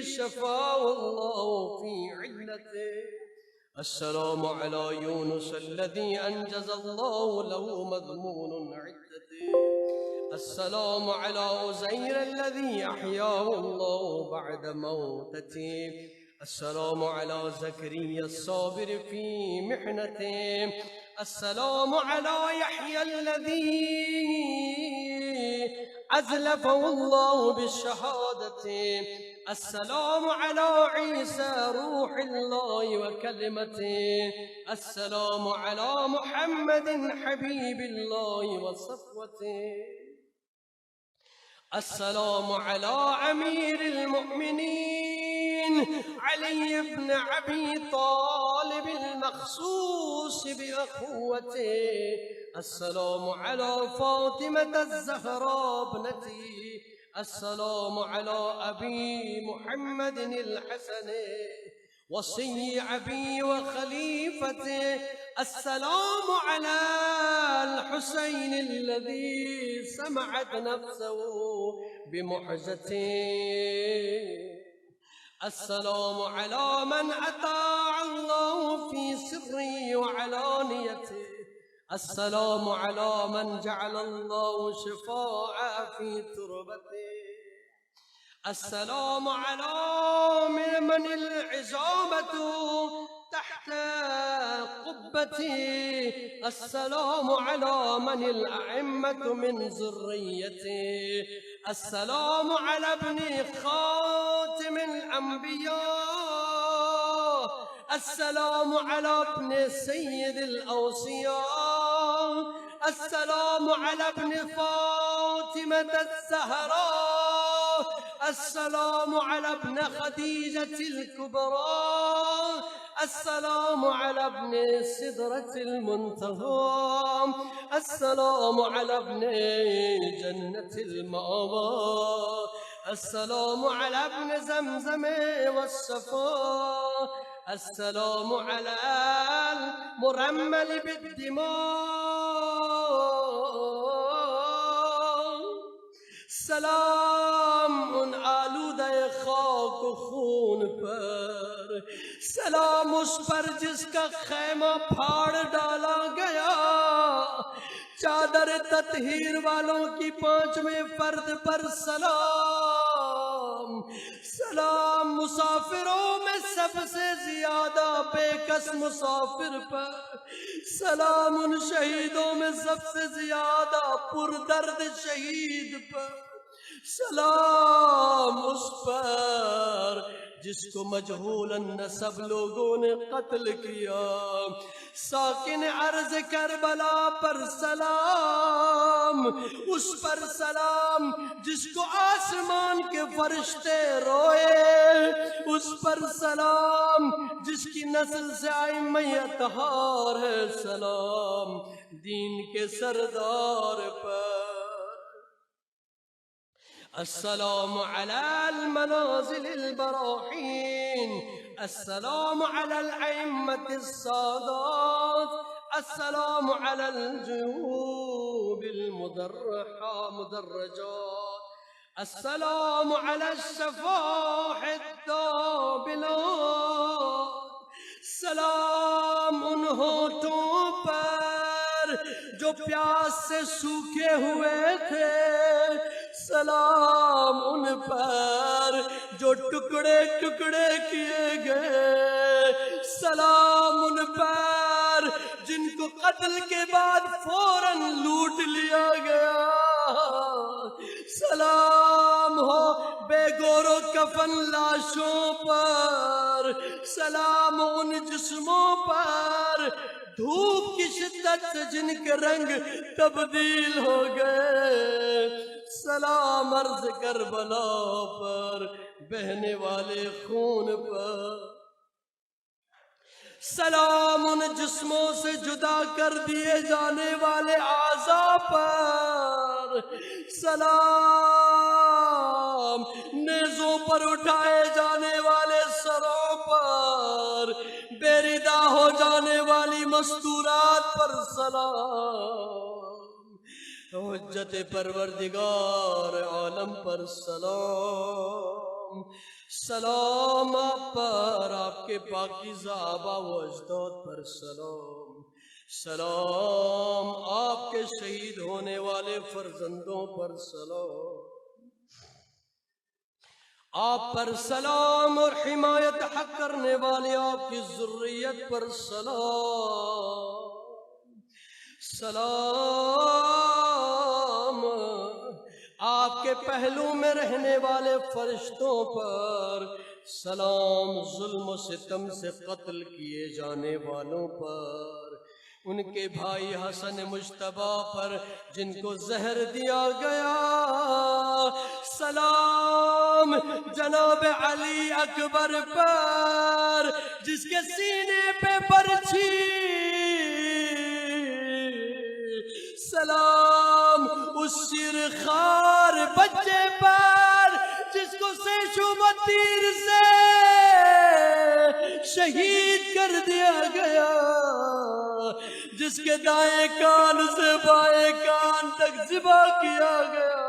شفاه الله في علته. السلام على يونس الذي أنجز الله له مضمون عدته. السلام على عزير الذي أحياه الله بعد موتته. السلام على زكريا الصابر في محنته. السلام على يحيى الذي أزلفه الله بالشهادة. السلام على عيسى روح الله وكلمته. السلام على محمد حبيب الله وصفوته. السلام على أمير المؤمنين علي بن أبي طالب المخصوص بأخوته. السلام على فاطمة الزهراء ابنتي. السلام على أبي محمد الحسن وصي أبي وخليفته. السلام على الحسين الذي سمعت نفسه بمحجته. السلام على من أطاع الله في سره وعلانيته. السلام على من جعل الله شفاعه في تربته. السلام على من العزامة تحت قبته. السلام على من الأئمة من ذريته. السلام على ابن خاتم الأنبياء. السلام على ابن سيد الأوصياء. السلام على ابن فاطمة الزهراء. السلام على ابن خديجة الكبرى. السلام على ابن سدرة المنتهى. السلام على ابن جنة المأوى. السلام على ابن زمزم والصفا. السلام على المرمل بالدماء. سلام آلودہ خاک و خون پر. سلام اس پر جس کا خیمہ پھاڑ ڈالا گیا. چادر تطہیر والوں کی 5ویں فرد پر سلام. سلام مسافروں میں سب سے زیادہ بے کس مسافر پر. سلام ان شہیدوں میں سب سے زیادہ پردرد شہید پر. سلام اس پر جس کو مجہول النسب لوگوں نے قتل کیا. ساکن عرض کربلا پر سلام. اس پر سلام جس کو آسمان کے فرشتے روئے. اس پر سلام جس کی نسل سے ائمہ اطہار ہے. سلام دین کے سردار پر. السلام على المنازل البراحين. السلام على الأئمة السادات. السلام على الجيوب المدرجات. السلام على الشفاح الدابلات. سلام ان ہونٹوں پر جو پیاس سے سوکھے ہوئے تھے. سلام ان پر جو ٹکڑے ٹکڑے کیے گئے. سلام ان پر جن کو قتل کے بعد فوراً لوٹ لیا گیا. سلام ہو بے گور و کفن لاشوں پر. سلام ان جسموں پر دھوپ کی شدت سے جن کے رنگ تبدیل ہو گئے. سلام عرض کربلا پر بہنے والے خون پر. سلام ان جسموں سے جدا کر دیے جانے والے اعضاء پر. سلام نیزوں پر اٹھائے جانے والے سروں پر. بے ردا ہو جانے والی مستورات پر سلام. حجت پروردگار عالم پر سلام. سلام آپ پر، آپ کے پاکیزہ آبا و اجداد پر سلام، سلام آپ کے شہید ہونے والے فرزندوں پر سلام، آپ پر سلام اور حمایت حق کرنے والے آپ کی ذریت پر سلام، سلام آپ کے پہلو میں رہنے والے فرشتوں پر سلام، ظلم و ستم سے قتل کیے جانے والوں پر، ان کے بھائی حسن مجتبی پر جن کو زہر دیا گیا، سلام جناب علی اکبر پر جس کے سینے پہ برچھی، سلام اس شیر خار بچے پر جس کو سیشو تیر سے شہید کر دیا گیا، جس کے دائیں کان سے بائیں کان تک ذبح کیا گیا،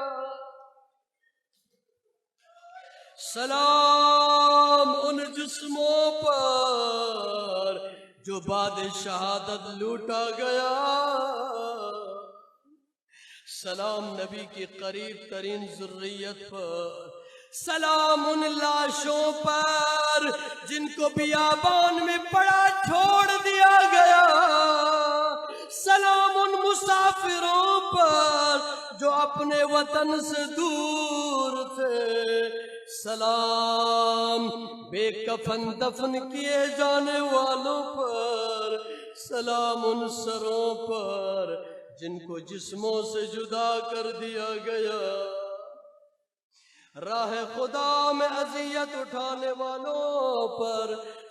سلام ان جسموں پر جو بعد شہادت لوٹا گیا، سلام نبی کی قریب ترین ذریت پر، سلام ان لاشوں پر جن کو بیابان میں پڑا چھوڑ دیا گیا، سلام ان مسافروں پر جو اپنے وطن سے دور تھے، سلام بے کفن دفن کیے جانے والوں پر، سلام ان سروں پر جن کو جسموں سے جدا کر دیا گیا، راہ خدا میں اذیت اٹھانے والوں پر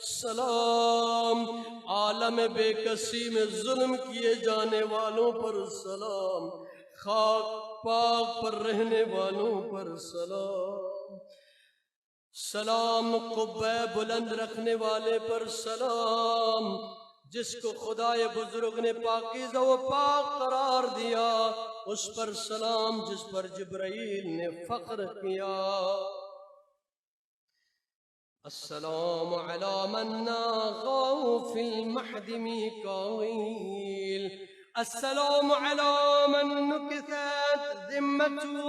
سلام، عالم بے کسی میں ظلم کیے جانے والوں پر سلام، خاک پاک پر رہنے والوں پر سلام، سلام قبہ بلند رکھنے والے پر سلام، جس کو خدائے بزرگ نے پاکیزہ و پاک قرار دیا، اس پر سلام جس پر جبرائیل نے فخر کیا، السلام علی من ناغوا فی المہد میکائیل، السلام علی من نکثت ذمته،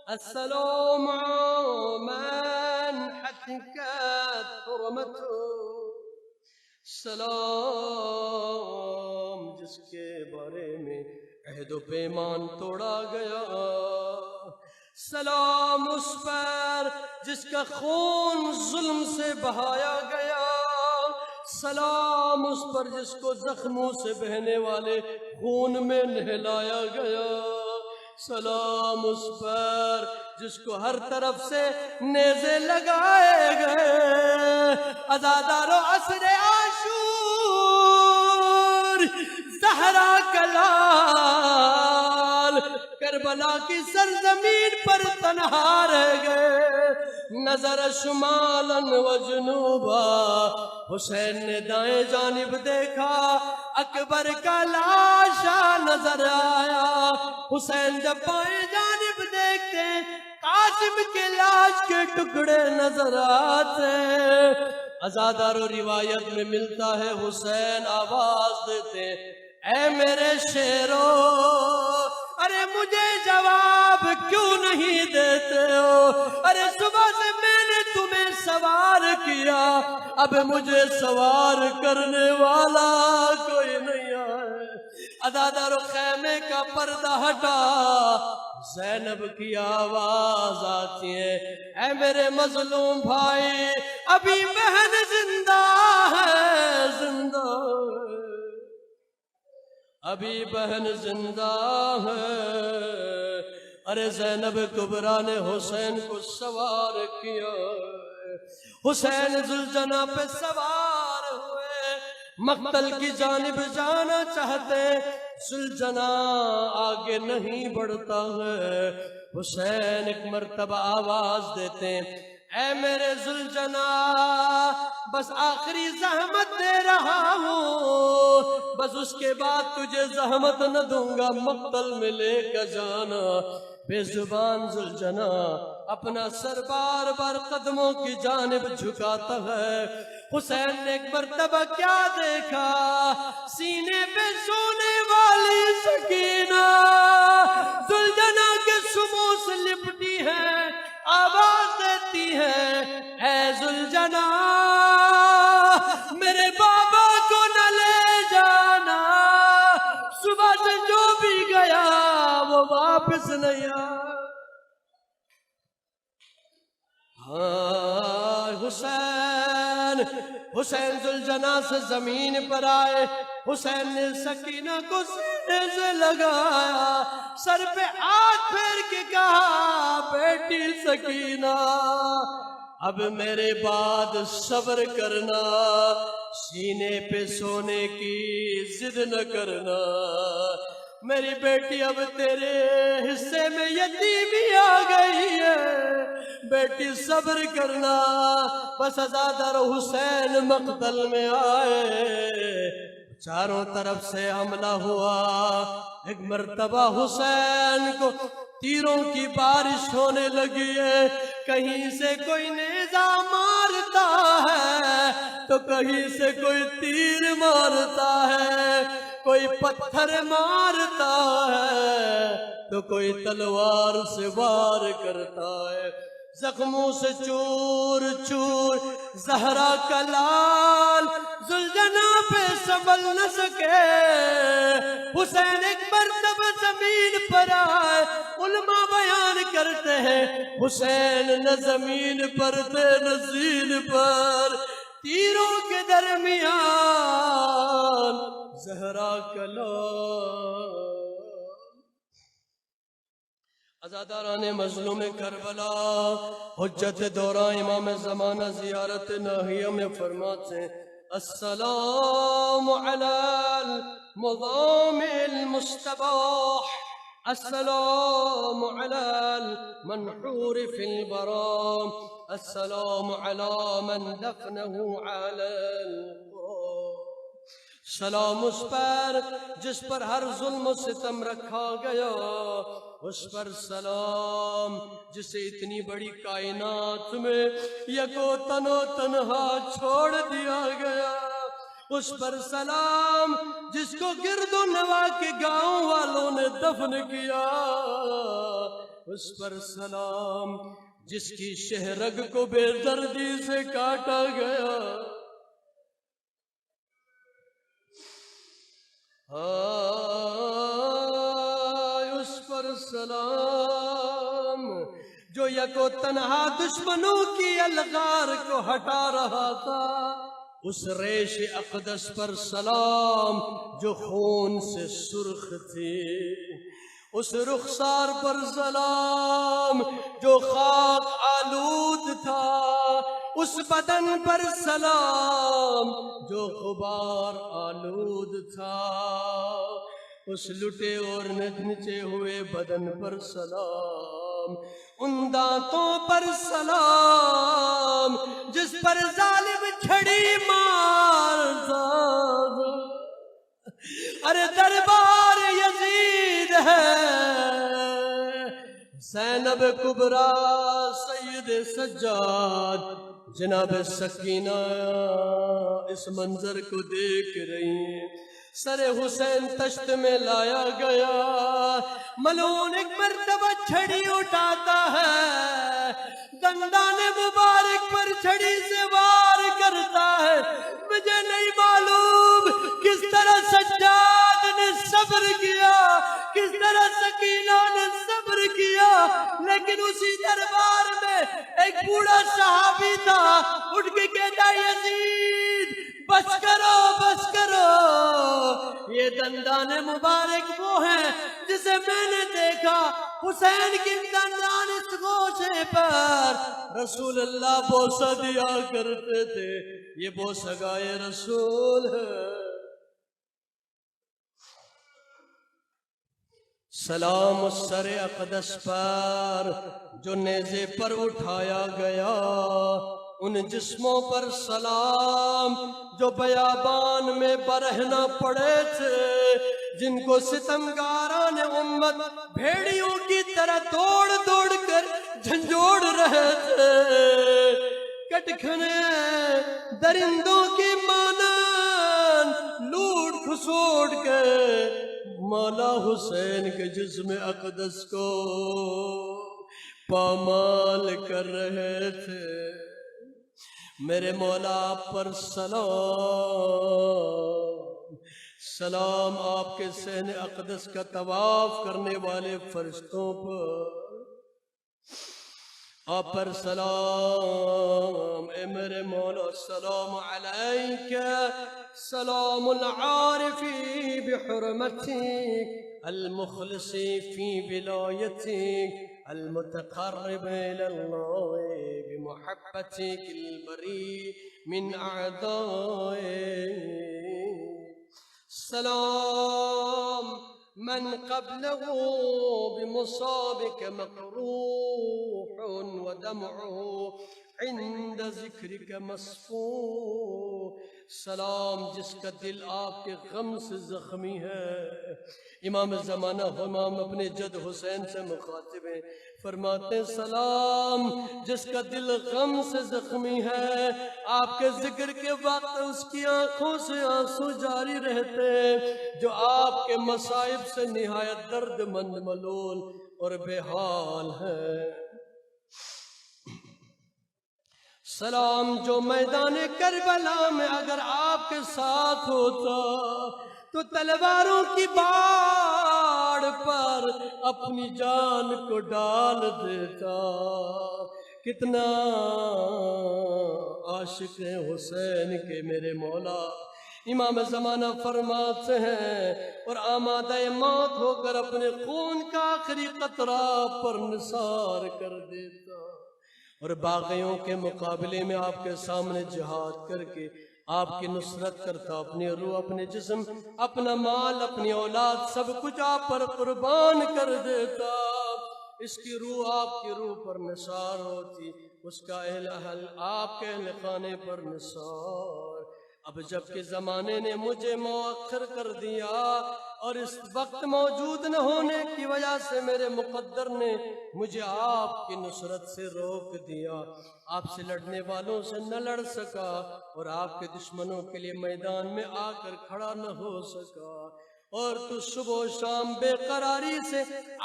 السلام علی من حتکت حرمته، سلام جس کے بارے میں عہد و پیمان توڑا گیا، سلام اس پر جس کا خون ظلم سے بہایا گیا، سلام اس پر جس کو زخموں سے بہنے والے خون میں نہلایا گیا، سلام اس پر جس کو ہر طرف سے نیزے لگائے گئے، عزادارو عصر عاشور زہرا کلال کربلا کی سرزمین پر تنہا رہ گئے، نظر شمالاً و جنوبا، حسین نے دائیں جانب دیکھا، اکبر کا لاشا نظر آیا، حسین جب بائیں جانب دیکھتے قاسم کے لاش کے ٹکڑے نظر آتے، ازادارو روایت میں ملتا ہے حسین آواز دیتے، اے میرے شیرو، ارے مجھے جواب کیوں نہیں دیتے ہو، ارے صبح سے میں نے تمہیں سوار کیا، اب مجھے سوار کرنے والا کوئی نہیں آئے، عزادارو خیمے کا پردہ ہٹا، زینب کی آواز آتی ہے، اے میرے مظلوم بھائی، ابھی بہن زندہ ہے، زندہ ہے، ابھی بہن زندہ ہے، ارے زینب کبریٰ نے حسین کو سوار کیا، حسین ذوالجناح پہ سوار ہوئے، مقتل کی جانب جانا چاہتے، ذوالجناح آگے نہیں بڑھتا ہے، حسین ایک مرتبہ آواز دیتے ہیں، اے میرے ذوالجناح، بس آخری زحمت دے رہا ہوں، بس اس کے بعد تجھے زحمت نہ دوں گا، مقتل میں لے کر جانا، بے زبان ذوالجنا اپنا سر بار بار قدموں کی جانب جھکاتا ہے۔ حسین نے ایک مرتبہ کیا دیکھا؟ سینے پہ سونے والی سکینہ ذوالجنا کے سموں سے لپٹی ہے، آواز دیتی ہے، اے ذوالجنا میرے بابا کو نہ لے جانا، صبح سے جو بھی گیا وہ واپس نہیں آیا۔ ہاں حسین ذوالجنا سے زمین پر آئے۔ حسین نے سکینہ کو سینے سے لگایا، سر پہ ہاتھ پھیر کے کہا، بیٹی سکینہ اب میرے بعد صبر کرنا، سینے پہ سونے کی ضد نہ کرنا، میری بیٹی اب تیرے حصے میں یتیمی آ گئی ہے، بیٹی صبر کرنا۔ بس عزادار حسین مقتل میں آئے، چاروں طرف سے حملہ ہوا۔ ایک مرتبہ حسین کو تیروں کی بارش ہونے لگی ہے، کہیں سے کوئی نیزہ مارتا ہے تو کہیں سے کوئی تیر مارتا ہے، کوئی پتھر مارتا ہے تو کوئی تلوار سے وار کرتا ہے۔ زخموں سے چور چور زہرا کا لال ذوالجنا پہ سنبھل نہ سکے۔ حسین ایک مرتبہ زمین پر آئے، علماء بیان کرتے ہیں حسین نہ زمین پر تھے نہ زین پر، تیروں کے درمیان زہرا کا لال۔ عزاداران مظلوم کربلا حجت دورہ امام زمانہ زیارت ناہیہ میں فرماتے ہیں، السلام علی المظام المستباح، السلام علی المنحور فی البرام، السلام علی من دفنہ علی القرآن۔ سلام اس پر جس پر ہر ظلم و ستم رکھا گیا، اس پر سلام جسے اتنی بڑی کائنات میں یکو تن و تنہا چھوڑ دیا گیا، اس پر سلام جس کو گرد و نواح کے گاؤں والوں نے دفن کیا، اس پر سلام جس کی شہرگ کو بے دردی سے کاٹا گیا، اس پر سلام جو یکو تنہا دشمنوں کی الغار کو ہٹا رہا تھا، اس ریش اقدس پر سلام جو خون سے سرخ تھی، اس رخسار پر سلام جو خاک آلود تھا، اس بدن پر سلام جو غبار آلود تھا، اس لٹے اور نچے ہوئے بدن پر سلام، ان دانتوں پر سلام جس پر ظالم چھڑی مارتا۔ ارے دربار یزید ہے، زینب کبریٰ سید سجاد جناب سکینہ اس منظر کو دیکھ رہی ہیں، سر حسین تشت میں لایا گیا، ملعون ایک مرتبہ چھڑی اٹھاتا ہے، دندان مبارک پر چھڑی سے وار کرتا ہے۔ مجھے نہیں معلوم کس طرح سجاد نے صبر کیا، کس طرح سکینہ نے صبر کیا، لیکن اسی دربار میں ایک بوڑھا صحابی تھا، اٹھ کے کہتا یزید بس کرو بس کرو، یہ دندان مبارک وہ ہیں جسے میں نے دیکھا، حسین کی دندان اس گوشے پر رسول اللہ بوسہ دیا کرتے تھے، یہ بوسہ گائے رسول ہے۔ سلام اس سر اقدس پر جو نیزے پر اٹھایا گیا، ان جسموں پر سلام جو بیابان میں برہنہ پڑے تھے، جن کو ستمگاران امت بھیڑیوں کی طرح طرح دوڑ دوڑ کر جھنجھوڑ رہے تھے، کٹکھنے درندوں کی مانند لوٹ کھسوٹ کے مولا حسین کے جسم اقدس کو پامال کر رہے تھے۔ میرے مولا پر سلام، سلام آپ کے صحن اقدس کا طواف کرنے والے فرشتوں پر، آپ پر سلام اے میرے مولا، السلام علیک سلام العارفی بحرمتک المخلصی فی ولایتک المتقرب الى اللہ بمحبتک البری من اعدائک، سلام من قبله بمصابك مقروح ودمعه عند ذکرك مصفوح، سلام جس کا دل آپ کے غم سے زخمی ہے۔ امام زمانہ امام اپنے جد حسین سے مخاطب ہیں، فرماتے ہیں سلام جس کا دل غم سے زخمی ہے، آپ کے ذکر کے وقت اس کی آنکھوں سے آنسو جاری رہتے ہیں، جو آپ کے مصائب سے نہایت درد مند ملول اور بے حال ہے۔ سلام جو میدان کربلا میں اگر آپ کے ساتھ ہوتا تو تلواروں کی باڑ پر اپنی جان کو ڈال دیتا۔ کتنا عاشق ہے حسین کے میرے مولا، امام زمانہ فرماتے ہیں اور آمادہ موت ہو کر اپنے خون کا آخری قطرہ پر نثار کر دیتا، اور باغیوں کے مقابلے میں آپ کے سامنے جہاد کر کے آپ کی نصرت کرتا، اپنی روح، اپنے جسم، اپنا مال، اپنی اولاد، سب کچھ آپ پر قربان کر دیتا۔ اس کی روح آپ کی روح پر نثار ہوتی، اس کا اہل آپ کے اہل خانے پر نثار۔ اب جب کہ زمانے نے مجھے مؤخر کر دیا اور اس وقت موجود نہ ہونے کی وجہ سے میرے مقدر نے مجھے آپ کی نصرت سے روک دیا، آپ سے لڑنے والوں سے نہ لڑ سکا اور آپ کے دشمنوں کے لیے میدان میں آ کر کھڑا نہ ہو سکا، اور تو صبح و شام بے قراری سے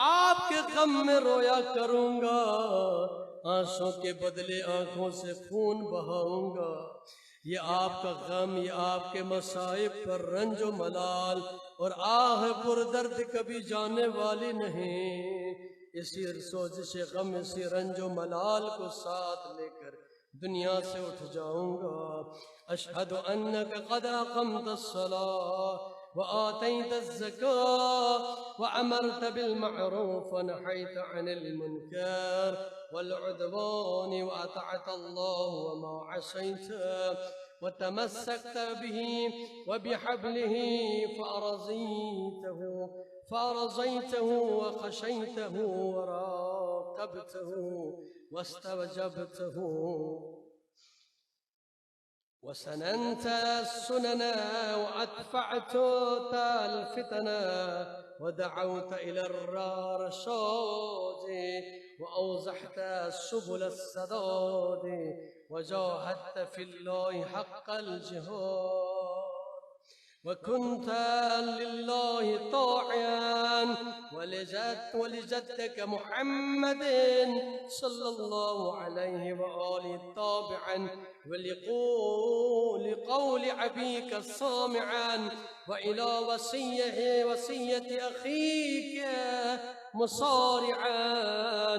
آپ کے غم میں رویا کروں گا، آنسوں کے بدلے آنکھوں سے خون بہاؤں گا۔ یہ آپ کا غم، یہ آپ کے مصائب پر رنج و ملال اور آہ پر درد کبھی جانے والی نہیں۔ اسی سوزش غم، اسی رنج و ملال کو ساتھ لے کر دنیا سے اٹھ جاؤں گا۔ اشہد انک قد اقمت الصلاۃ وآتیت الزکاۃ وامرت بالمعروف ونہیت عن المنکر والعدوان واطعت اللہ وما عصیت وتمسكت به وبحبله فأرضيته وخشيته وراقبته واستوجبته وسننت السنن وأدفعت الفتن ودعوت إلى الرشاد وأوزحت سبل السداد وجاهدت في الله حق الجهاد وكنت لله طاعا ولجدك محمد صلى الله عليه وآله طابعا ولقول أبيك سامعا وإلى وصية أخيك مصارعا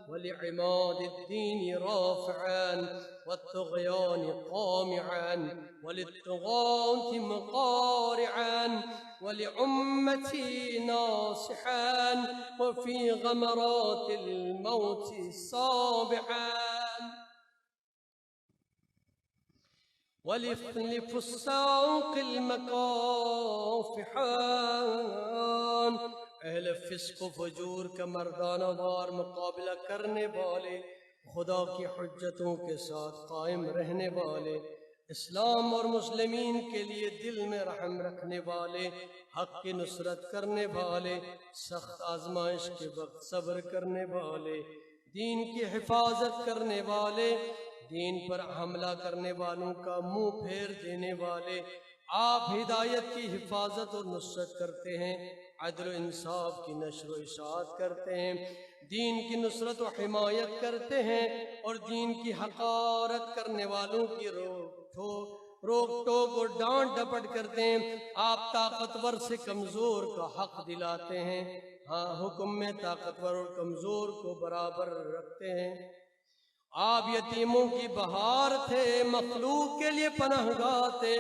ولعماد الدين رافعا والطغيان قامعا وللطغاة مقارعا ولأمتي ناصحا وفي غمرات الموت صابعا ولفساق المكافحان اہل فسق و فجور کا مردانہ وار مقابلہ کرنے والے، خدا کی حجتوں کے ساتھ قائم رہنے والے، اسلام اور مسلمین کے لیے دل میں رحم رکھنے والے، حق کی نصرت کرنے والے، سخت آزمائش کے وقت صبر کرنے والے، دین کی حفاظت کرنے والے، دین پر حملہ کرنے والوں کا منہ پھیر دینے والے، آپ ہدایت کی حفاظت اور نصرت کرتے ہیں، عدل و انصاف کی نشر و اشاعت کرتے ہیں، دین کی نصرت و حمایت کرتے ہیں، اور دین کی حقارت کرنے والوں کی روک ٹوک اور ڈانٹ ڈپٹ کرتے ہیں۔ آپ طاقتور سے کمزور کا حق دلاتے ہیں، ہاں حکم میں طاقتور اور کمزور کو برابر رکھتے ہیں۔ آپ یتیموں کی بہار تھے، مخلوق کے لیے پناہ گاہ تھے،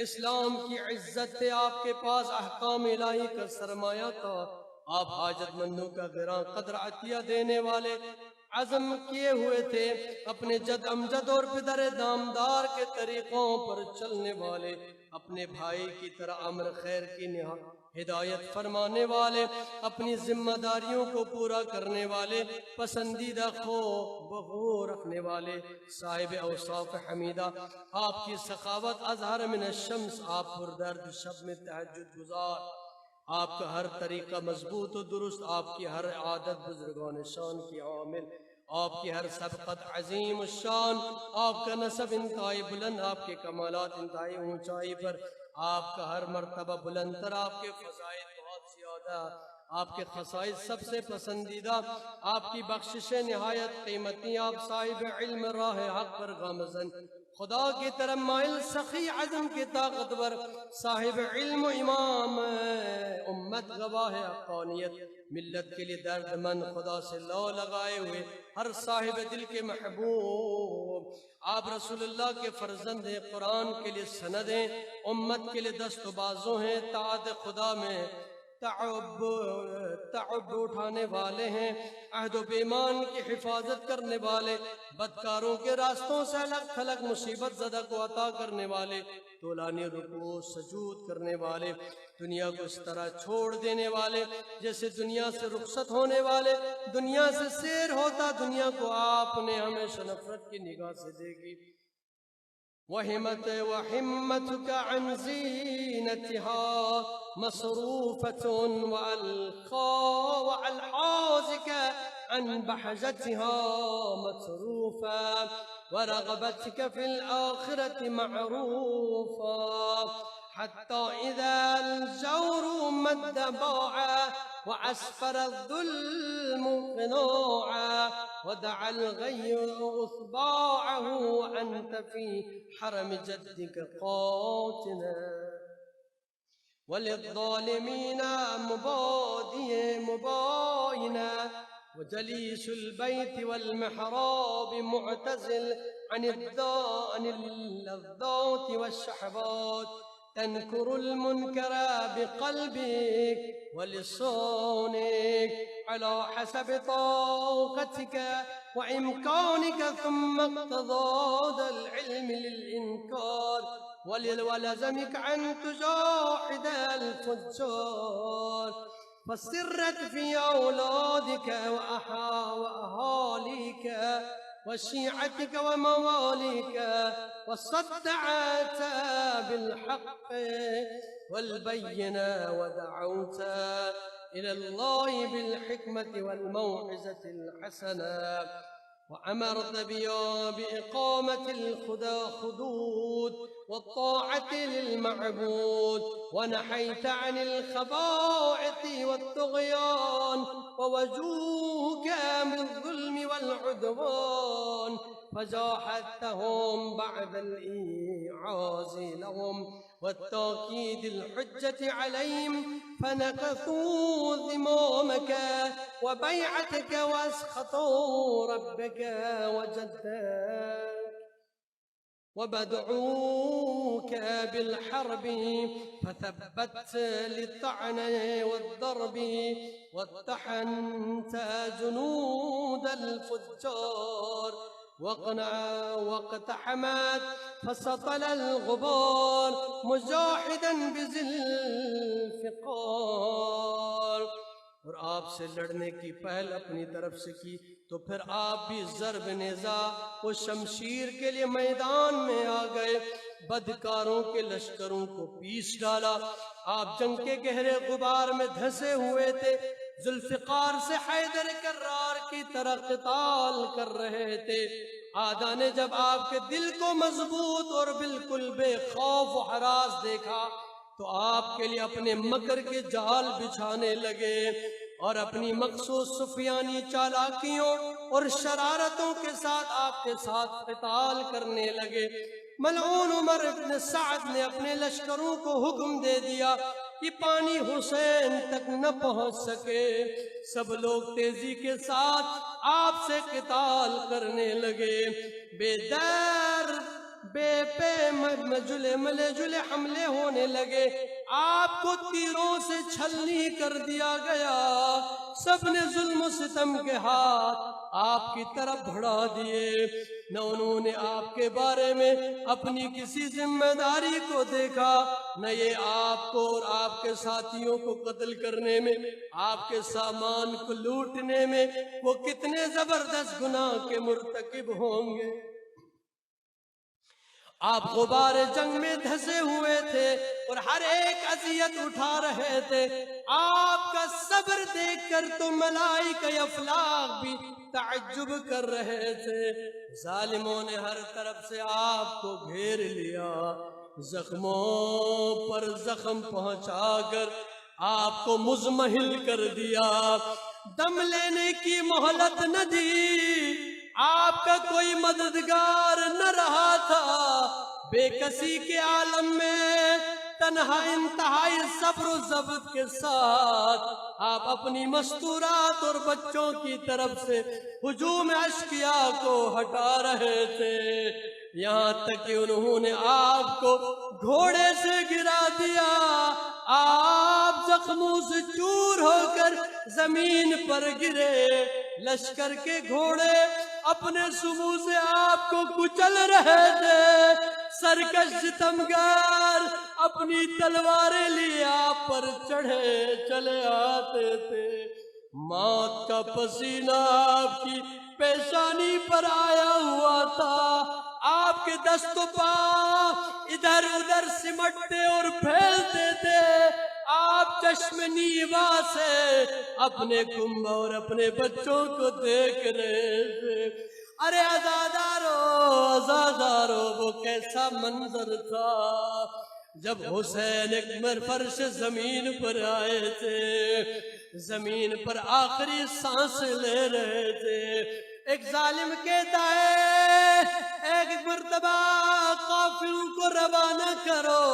اسلام کی عزت تھے، آپ کے پاس احکام الہی کا سرمایہ تھا، آپ حاجت مندوں کا گراں قدر عطیہ دینے والے، عزم کیے ہوئے تھے، اپنے جد امجد اور پدر دامدار کے طریقوں پر چلنے والے، اپنے بھائی کی طرح امر خیر کی ہدایت فرمانے والے، اپنی ذمہ داریوں کو پورا کرنے والے، پسندیدہ بخو رکھنے والے، صاحب اوصاف حمیدہ، آپ کی سخاوت اظہر من الشمس، آپ پردرد شب میں تہجد گزار، آپ کا ہر طریقہ مضبوط و درست، آپ کی ہر عادت بزرگان شان کی عامل، آپ کی ہر سبقت عظیم الشان، آپ کا نسب انتہائی بلند، آپ کے کمالات انتہائی اونچائی پر، آپ کا ہر مرتبہ بلند تر، آپ کے فضائل بہت زیادہ، آپ کے خصائص سب سے پسندیدہ، آپ کی بخششیں نہایت قیمتی، آپ صاحب علم راہ حق پر گامزن، خدا کی طرف مائل، سخی عزم کے طاقتور، صاحب علم و امام امت، گواہ حقانیت، ملت کے لیے درد مند، خدا سے لو لگائے ہوئے، ہر صاحب دل کے محبوب، آپ رسول اللہ کے فرزند ہیں، قرآن کے لیے سند ہیں، امت کے لیے دست و بازو ہیں، طاعت خدا میں تعب اٹھانے والے ہیں، عہد و پیمان کی حفاظت کرنے والے، بدکاروں کے راستوں سے الگ تھلگ مصیبت زدہ کو عطا کرنے والے، طولانی رکوع سجود کرنے والے، دنیا کو اس طرح چھوڑ دینے والے جیسے دنیا سے رخصت ہونے والے، دنیا سے سیر ہوتا، دنیا کو آپ نے ہمیشہ نفرت کی نگاہ سے دیکھی۔ وحمتك عن زينتها مصروفة، وألحاظك عن بحجتها مصروفة، ورغبتك في الآخرة معروفة، حتى إذا الجور مد باعا، وأسفر الظلم قناعا، ودعا الغي أصباعه، وأنت في حرم جدك قاتنا، وللظالمين مباينا، وجليس البيت والمحراب معتزل عن اللذات والشحبات، تنكر المنكر بقلبك ولسانك على حسب طاقتك وإمكانك، ثم اقتضى العلم للإنكار، ولزمك أن تجاهد الفجار، فسرت في أولادك وأهاليك وشيعتك ومواليك، وصدعت بالحق والبينة، ودعوت إلى الله بالحكمة والموعظة الحسنة، وأمرت بإقامة الحدود والطاعة للمعبود، ونحيت عن الخبائث والطغيان، ووجوهك بالظلم والعدوان، فجاهدتهم بعد الإيعاظ لهم والتأكيد الحجة عليهم، فنكثوا ذمامك وبيعتك، واسخطوا ربك وجدك، وبدعوك بالحرب، فثبت للطعن والضرب، واتحنت جنود الفجار، واقتحمت فسطل الغبار، مجاہدا بذی الفقار، اور آپ سے لڑنے کی پہل اپنی طرف سے کی تو پھر آپ بھی ضرب نیزہ و شمشیر کے لیے میدان میں آ گئے، بدکاروں کے لشکروں کو پیس ڈالا۔ آپ جنگ کے گہرے غبار میں دھنسے ہوئے تھے، ذوالفقار سے حیدر کرار کی طرح قتال کر رہے تھے۔ آدھا نے جب آپ کے دل کو مضبوط اور بالکل بے خوف و ہراس دیکھا تو آپ کے لیے اپنے مکر کے جال بچھانے لگے اور اپنی مخصوص سفیانی چالاکیوں اور شرارتوں کے ساتھ آپ کے ساتھ قتال کرنے لگے۔ ملعون عمر ابن سعد نے اپنے لشکروں کو حکم دے دیا کہ پانی حسین تک نہ پہنچ سکے۔ سب لوگ تیزی کے ساتھ آپ سے قتال کرنے لگے۔ بے دیر بے پے ملے جلے حملے ہونے لگے۔ آپ کو تیروں سے چھلنی کر دیا گیا۔ سب نے ظلم و ستم کے ہاتھ آپ کی طرف بڑھا دیے۔ نہ انہوں نے آپ کے بارے میں اپنی کسی ذمہ داری کو دیکھا، نہ یہ آپ کو اور آپ کے ساتھیوں کو قتل کرنے میں، آپ کے سامان کو لوٹنے میں وہ کتنے زبردست گناہ کے مرتکب ہوں گے۔ آپ غبار جنگ میں دھسے ہوئے تھے اور ہر ایک اذیت اٹھا رہے تھے۔ آپ کا صبر دیکھ کر تو ملائکہ افلاق بھی تعجب کر رہے تھے۔ ظالموں نے ہر طرف سے آپ کو گھیر لیا، زخموں پر زخم پہنچا کر آپ کو مزمحل کر دیا، دم لینے کی مہلت نہ دی۔ آپ کا کوئی مددگار نہ رہا تھا۔ بے کسی کے عالم میں تنہا انتہائی صبر و ضبط کے ساتھ آپ اپنی مستورات اور بچوں کی طرف سے ہجوم اشقیاء کو ہٹا رہے تھے، یہاں تک کہ انہوں نے آپ کو گھوڑے سے گرا دیا۔ آپ زخموں سے چور ہو کر زمین پر گرے۔ لشکر کے گھوڑے اپنے سمو سے آپ کو کچل رہے تھے۔ سرکش ستمگار اپنی تلواریں لیے آپ پر چڑھے چلے آتے تھے۔ موت کا پسینہ آپ کی پیشانی پر آیا ہوا تھا۔ آپ کے دست و پاؤں ادھر ادھر سمٹتے اور پھیلتے تھے۔ آپ چشم نیوا سے اپنے کنبہ اور اپنے بچوں کو دیکھ رہے تھے۔ ارے عزادارو وہ کیسا منظر تھا جب حسین ایک فرش زمین پر آئے تھے، زمین پر آخری سانس لے رہے تھے۔ ایک ظالم کہتا ہے ایک مرتبہ قافلوں کو روانہ کرو،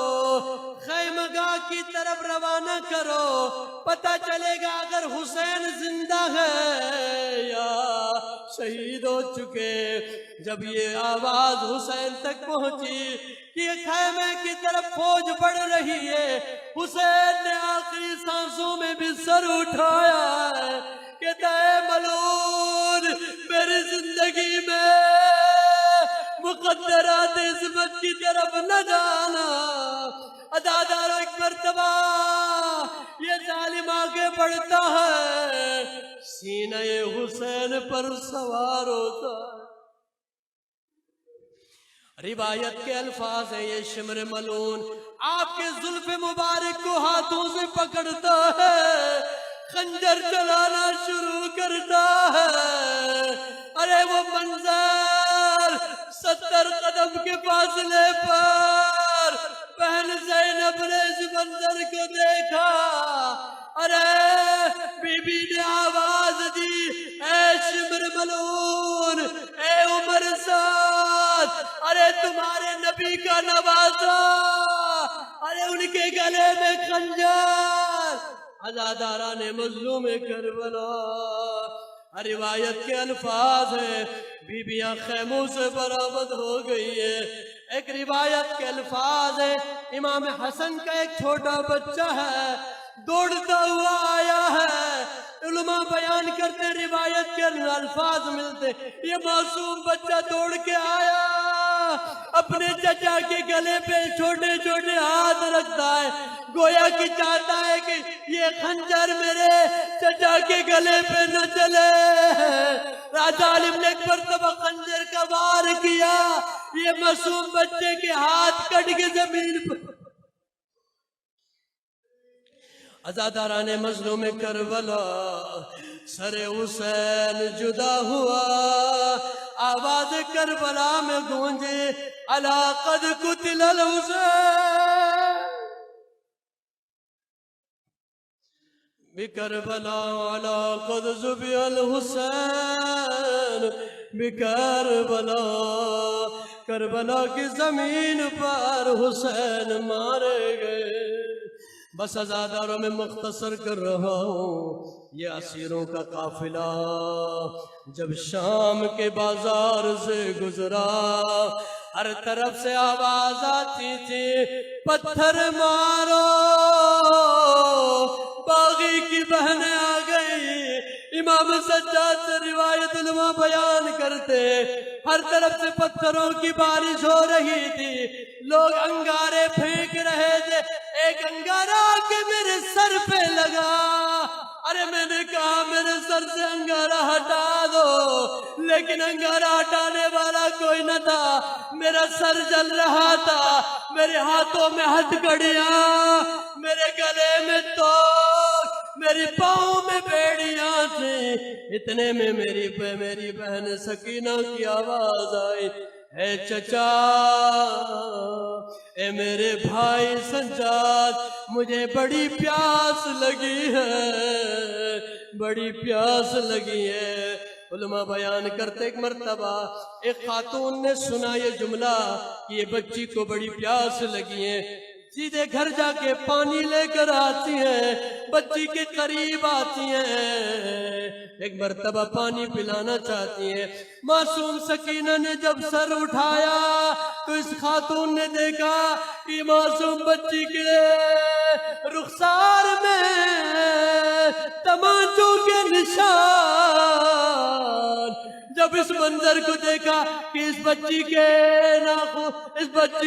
خیمگاہ کی طرف روانہ کرو، پتہ چلے گا اگر حسین زندہ ہے یا شہید ہو چکے۔ جب یہ آواز حسین تک پہنچی کہ خیمے کی طرف فوج بڑھ رہی ہے، حسین نے آخری سانسوں میں بھی سر اٹھایا ہے، کہتا ہے ملعون میری زندگی میں مقدرات عظمت کی طرف نہ جانا۔ عزادارو ایک مرتبہ یہ ظالم آگے بڑھتا ہے، سینہ حسین پر سوار ہوتا ہے۔ روایت کے الفاظ ہیں، یہ شمر ملعون آپ کے زلف مبارک کو ہاتھوں سے پکڑتا ہے، خنجر چلانا شروع کرتا ہے۔ ارے وہ منظر 70 قدم کے فاصلے پر بہن زینب نے اس منظر کو دیکھا۔ ارے بی بی نے آواز دی، اے شمر ملعون، اے عمر سعد، ارے تمہارے نبی کا نوازا، ارے ان کے گلے میں خنجر۔ عزاداران مظلوم کربلا، روایت کے الفاظ ہیں بیبیاں خیموں سے برآمد ہو گئی ہے۔ ایک روایت کے الفاظ ہیں امام حسن کا ایک چھوٹا بچہ ہے، دوڑتا ہوا آیا ہے۔ علماء بیان کرتے روایت کے الفاظ ملتے، یہ معصوم بچہ دوڑ کے آیا اپنے چچا کے گلے پہ چھوٹے چھوٹے ہاتھ رکھتا ہے، گویا کہ چاہتا ہے کہ یہ خنجر میرے چچا کے گلے پہ نہ چلے۔ راجہ عالم نے ایک مرتبہ خنجر کا وار کیا، یہ معصوم بچے کے ہاتھ کٹ کے زمین پر۔ عزاداران مظلوم کربلا، سر حسین جدا ہوا، آواز کربلا میں گونجے، الا قد قتل الحسین بکربلا، الا قد ذبح الحسین بکربلا، کربلا کی زمین پر حسین مارے گئے۔ بس عزاداروں میں مختصر کر رہا ہوں، یہ اسیروں کا قافلہ جب شام کے بازار سے گزرا، ہر طرف سے آواز آتی تھی، پتھر مارو، باغی کی بہنیں آ گئی۔ امام سجاد سے روایت علماء بیان کرتے، ہر طرف سے پتھروں کی بارش ہو رہی تھی، لوگ انگارے پھینک رہے تھے۔ ایک انگارہ آ کے میرے سر پہ لگا، ارے میں نے کہا میرے سر سے انگارہ ہٹا دو، لیکن انگارہ ہٹانے والا کوئی نہ تھا، میرا سر جل رہا تھا، میرے ہاتھوں میں ہتھکڑیاں، میرے گلے میں توق، میری پاؤں میں بیڑیاں تھیں۔ اتنے میں میری بہن سکینہ کی آواز آئی، اے چچا، اے میرے بھائی سجاد، مجھے بڑی پیاس لگی ہے، بڑی پیاس لگی ہے۔ علماء بیان کرتے ایک مرتبہ ایک خاتون نے سنا یہ جملہ کہ یہ بچی کو بڑی پیاس لگی ہے، سیدھے گھر جا کے پانی لے کر آتی ہیں، بچی کے قریب آتی ہیں، ایک مرتبہ پانی پلانا چاہتی ہیں۔ معصوم سکینہ نے جب سر اٹھایا تو اس خاتون نے دیکھا کہ معصوم بچی کے رخسار میں تمانچوں کے نشان۔ جب اس منظر کو دیکھا کہ اس بچی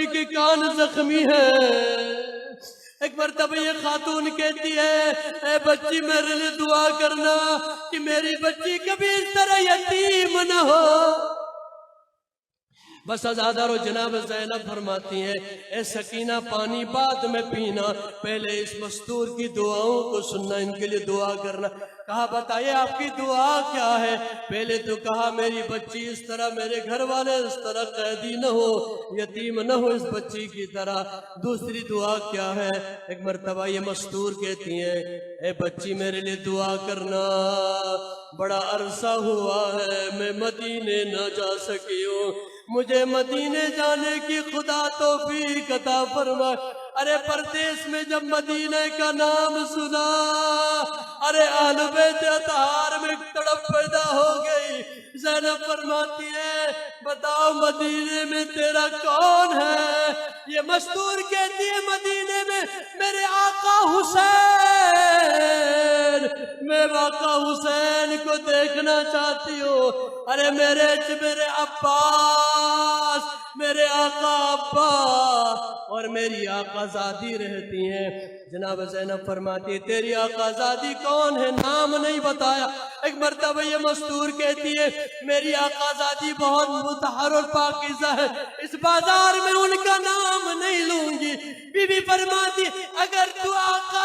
کے کان زخمی ہیں، ایک مرتبہ یہ خاتون کہتی ہے، اے بچی میرے لیے دعا کرنا کہ میری بچی کبھی اس طرح یتیم نہ ہو۔ بس عزادارو جناب زینب فرماتی ہیں، اے سکینہ پانی بعد میں پینا، پہلے اس مستور کی دعاؤں کو سننا، ان کے لیے دعا کرنا۔ کہا بتائیے آپ کی دعا کیا ہے؟ پہلے تو کہا میری بچی اس طرح، میرے گھر والے اس طرح قیدی نہ ہو، یتیم نہ ہو اس بچی کی طرح۔ دوسری دعا کیا ہے؟ ایک مرتبہ یہ مستور کہتی ہیں، اے بچی میرے لیے دعا کرنا، بڑا عرصہ ہوا ہے میں مدینے نہ جا سکی ہوں، مجھے مدینے جانے کی خدا توفیق عطا فرما۔ ارے پردیس میں جب مدینے کا نام سنا، ارے اہل بیت اطہار میں تڑپ پیدا ہو گئی۔ زینب فرماتی ہے، بتاؤ مدینے میں تیرا کون ہے؟ یہ مستور کہتی ہے، مدینے میں میرے آقا حسین، میں آقا حسین کو دیکھنا چاہتی ہوں۔ ارے میرے عباس، میرے آقا ابا اور میری آقا زادی رہتی ہیں۔ جناب زینب فرماتی ہے، تیری آقا زادی کون ہے؟ نام نہیں بتایا۔ ایک مرتبہ یہ مستور کہتی ہے، میری آقا زادی بہت مطہر اور پاکیزہ ہے، اس بازار میں ان کا نام نہیں لوں گی۔ بی بی فرماتی، اگر تو آقا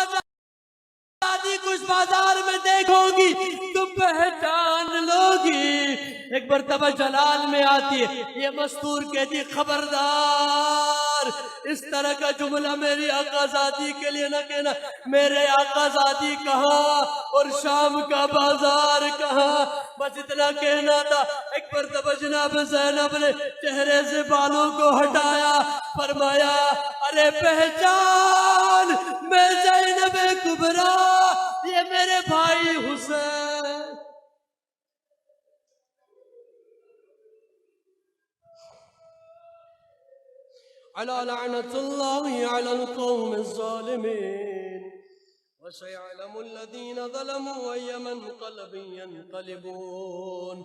زادی کو اس بازار میں دیکھو گی تو پہچان لو گی۔ ایک مرتبہ جلال میں آتی ہے، یہ مستور کہتی، خبردار اس طرح کا جملہ میری آقا زادی کے لیے نہ کہنا۔ میرے آقا زادی کہاں اور شام کا بازار کہاں، بس اتنا کہنا تھا۔ ایک مرتبہ جناب زینب نے چہرے سے بالوں کو ہٹایا، فرمایا، ارے پہچان، میں زینب کبریٰ، یہ میرے بھائی حسین۔ علی لعنت اللہ علی القوم الظالمین وسيعلم الذين ظلموا أي منقلب ينقلبون۔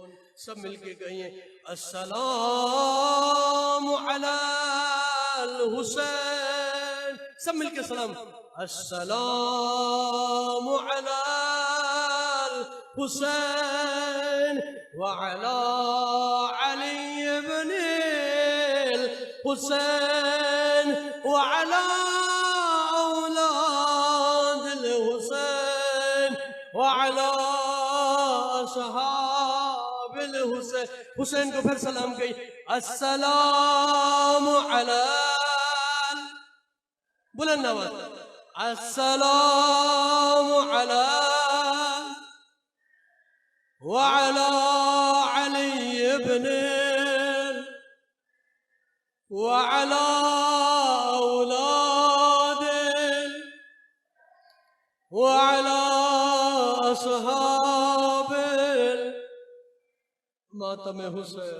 سب مل کے کہیں السلام علی الحسین. سب مل کے سلام. السلام علی الحسین وعلی علی ابن الحسین وعلی اولاد الحسین وعلی اصحاب الحسین. حسین کو پھر سلام کہی السلام علی بلند آواز السلام علی وعلی علی ابن وعلی اولاد وعلی اصحاب ماتم حسین.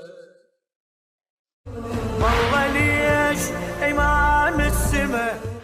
والله ليش امام السماء